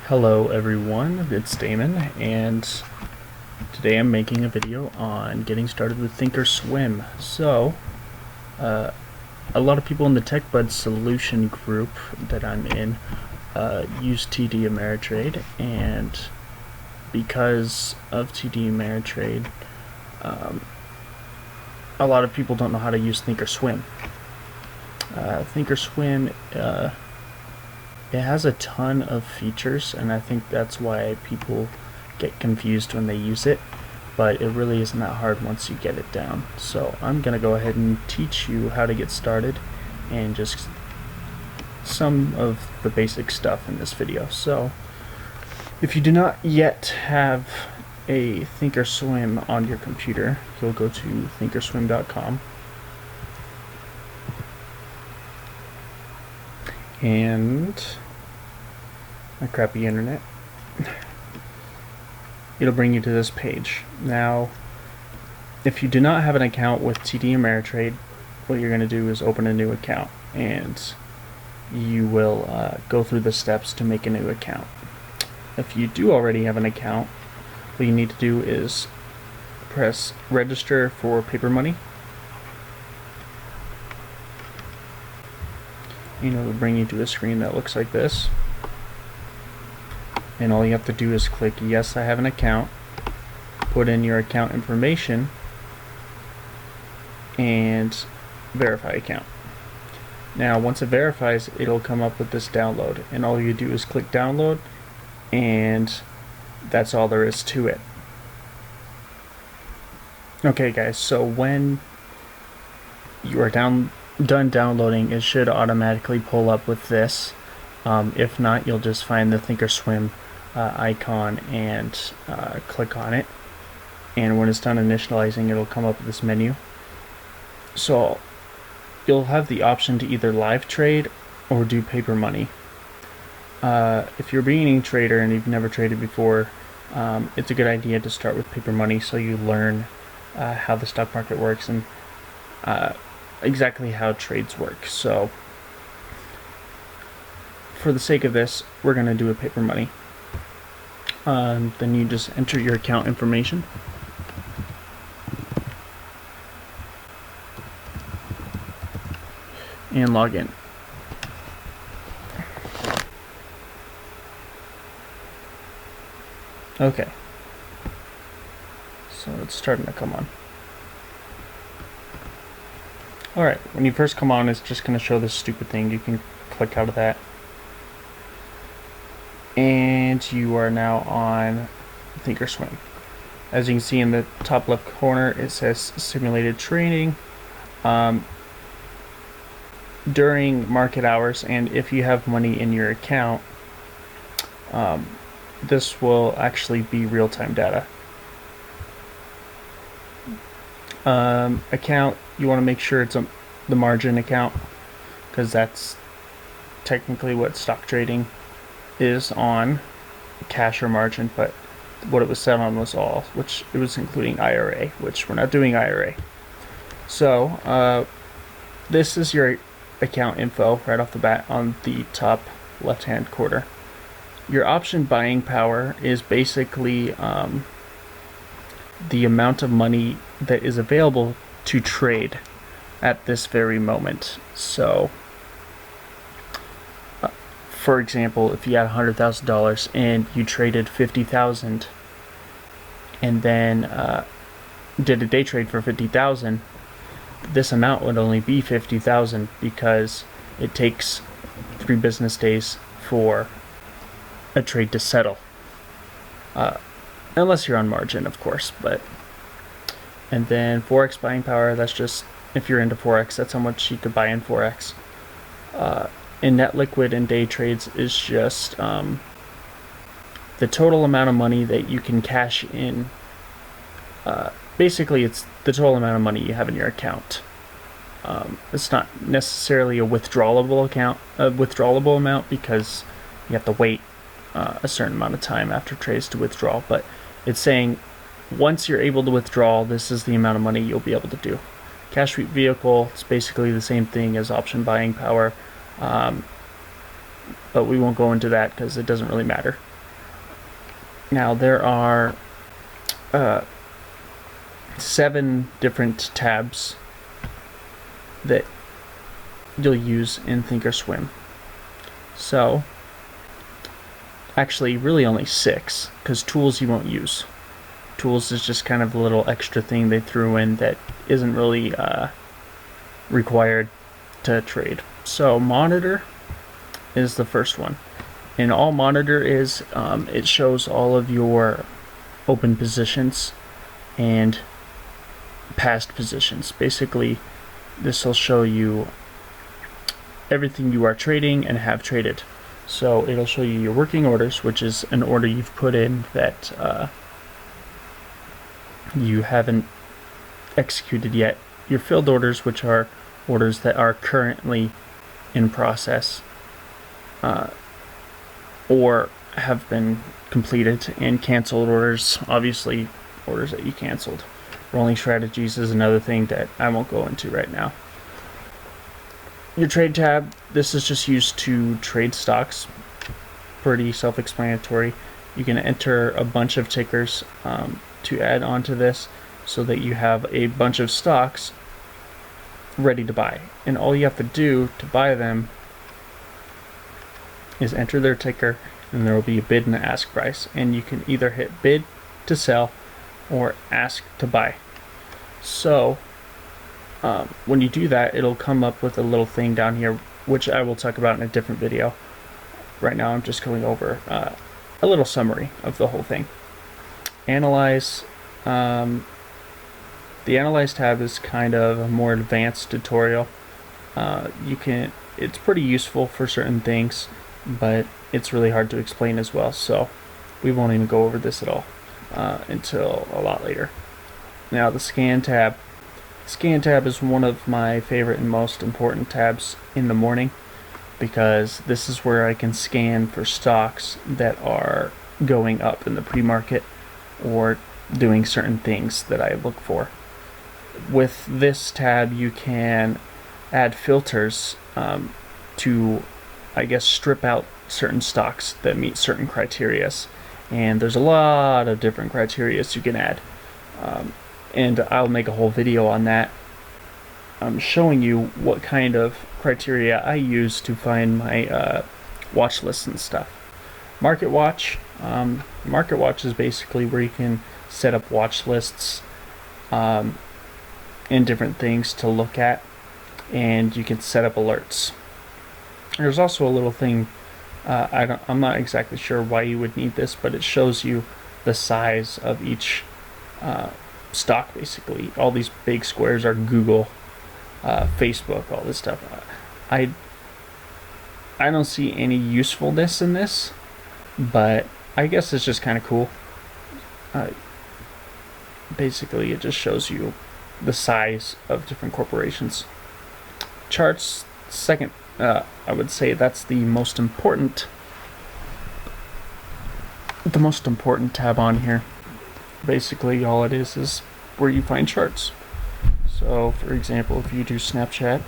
Hello everyone, it's Damon, and today I'm making a video on getting started with Thinkorswim. So, a lot of people in the TechBud solution group that I'm in use TD Ameritrade, and because of TD Ameritrade, a lot of people don't know how to use Thinkorswim. Thinkorswim it has a ton of features, and I think that's why people get confused when they use it, but it really isn't that hard once you get it down. So I'm gonna go ahead and teach you how to get started and just some of the basic stuff in this video. So if you do not yet have a Thinkorswim on your computer, you'll go to thinkorswim.com and my crappy internet. It'll bring you to this page. Now, if you do not have an account with TD Ameritrade, what you're going to do is open a new account, and you will go through the steps to make a new account. If you do already have an account, what you need to do is press register for paper money. It'll bring you to a screen that looks like this, and all you have to do is click yes, I have an account, put in your account information, and verify account. Now once it verifies, it'll come up with this download, and all you do is click download, and that's all there is to it. Okay guys, so when you are done downloading, it should automatically pull up with this. If not, you'll just find the Thinkorswim icon and click on it, and when it's done initializing, it'll come up with this menu. So you'll have the option to either live trade or do paper money. If you're a beginning trader and you've never traded before, it's a good idea to start with paper money so you learn how the stock market works and exactly how trades work. So for the sake of this, we're going to do a paper money. Then you just enter your account information, and log in. Okay, so it's starting to come on. Alright, when you first come on, it's just going to show this stupid thing. You can click out of that, and you are now on Thinkorswim. As you can see in the top left corner, it says simulated trading during market hours, and if you have money in your account, this will actually be real-time data. Account, you want to make sure it's the margin account, because that's technically what stock trading is on, cash or margin, but what it was set on was all, which it was including IRA, which we're not doing IRA. So this is your account info right off the bat on the top left hand corner. Your option buying power is basically the amount of money that is available to trade at this very moment. So for example, if you had $100,000 and you traded 50,000 and then did a day trade for 50,000, this amount would only be 50,000 because it takes 3 business days for a trade to settle, unless you're on margin, of course. And then forex buying power, that's just if you're into forex, that's how much you could buy in forex. And net liquid and day trades is just the total amount of money that you can cash in. Basically, it's the total amount of money you have in your account. It's not necessarily a withdrawable amount, because you have to wait a certain amount of time after trades to withdraw, but it's saying once you're able to withdraw, this is the amount of money you'll be able to do. Cash sweep vehicle, it's basically the same thing as option buying power, but we won't go into that because it doesn't really matter. Now there are 7 different tabs that you'll use in Thinkorswim. So actually really only 6, because tools you won't use. Tools is just kind of a little extra thing they threw in that isn't really required to trade. So monitor is the first one, and all monitor is it shows all of your open positions and past positions. Basically, this will show you everything you are trading and have traded. So it'll show you your working orders, which is an order you've put in that you haven't executed yet. Your filled orders, which are orders that are currently in process or have been completed, and canceled orders, obviously orders that you canceled. Rolling strategies is another thing that I won't go into right now. Your trade tab, this is just used to trade stocks. Pretty self-explanatory. You can enter a bunch of tickers to add onto this so that you have a bunch of stocks ready to buy. And all you have to do to buy them is enter their ticker, and there will be a bid and an ask price. And you can either hit bid to sell or ask to buy. So when you do that, it'll come up with a little thing down here, which I will talk about in a different video. Right now I'm just going over a little summary of the whole thing. Analyze. The Analyze tab is kind of a more advanced tutorial. It's pretty useful for certain things, but it's really hard to explain as well, so we won't even go over this at all until a lot later. Now the Scan tab. Scan tab is one of my favorite and most important tabs in the morning, because this is where I can scan for stocks that are going up in the pre-market or doing certain things that I look for. With this tab you can add filters to, I guess, strip out certain stocks that meet certain criterias, and there's a lot of different criterias you can add, and I'll make a whole video on that. I'm showing you what kind of criteria I use to find my watch lists and stuff. Market Watch. Market Watch is basically where you can set up watch lists and different things to look at, and you can set up alerts. There's also a little thing, I'm not exactly sure why you would need this, but it shows you the size of each stock. Basically all these big squares are Google, Facebook, all this stuff. I don't see any usefulness in this, but I guess it's just kind of cool. Basically it just shows you the size of different corporations. Charts, second, I would say that's the most important tab on here. Basically all it is where you find charts. So for example, if you do Snapchat,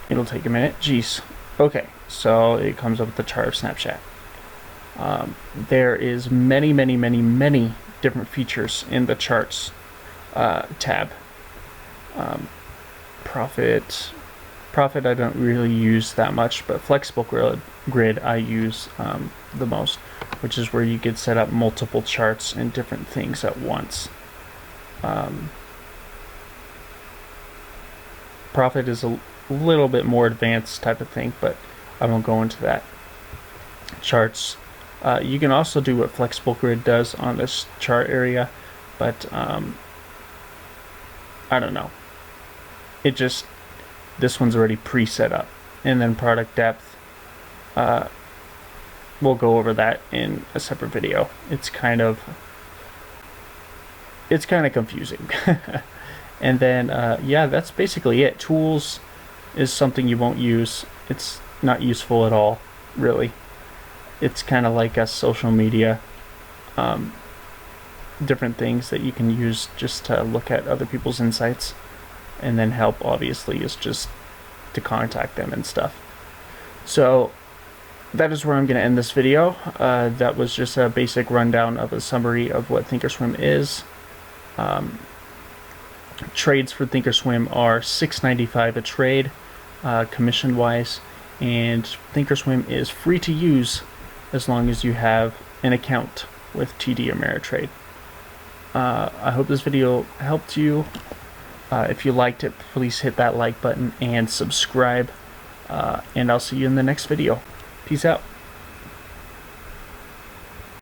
it'll take a minute. Jeez. Okay, so it comes up with the chart of Snapchat. There is many different features in the charts tab. Profit I don't really use that much, but flexible grid I use the most, which is where you could set up multiple charts and different things at once. Profit is a little bit more advanced type of thing, but I won't go into that. Charts, you can also do what flexible grid does on this chart area, but I don't know. This one's already pre-set up. And then product depth, we'll go over that in a separate video. It's kind of confusing. And then yeah, that's basically it. Tools is something you won't use. It's not useful at all, really. It's kind of like a social media, different things that you can use just to look at other people's insights. And then help, obviously, is just to contact them and stuff. So that is where I'm going to end this video. That was just a basic rundown of a summary of what Thinkorswim is. Trades for Thinkorswim are $6.95 a trade, commission-wise, and Thinkorswim is free to use as long as you have an account with TD Ameritrade. I hope this video helped you. If you liked it, please hit that like button and subscribe, and I'll see you in the next video. Peace out.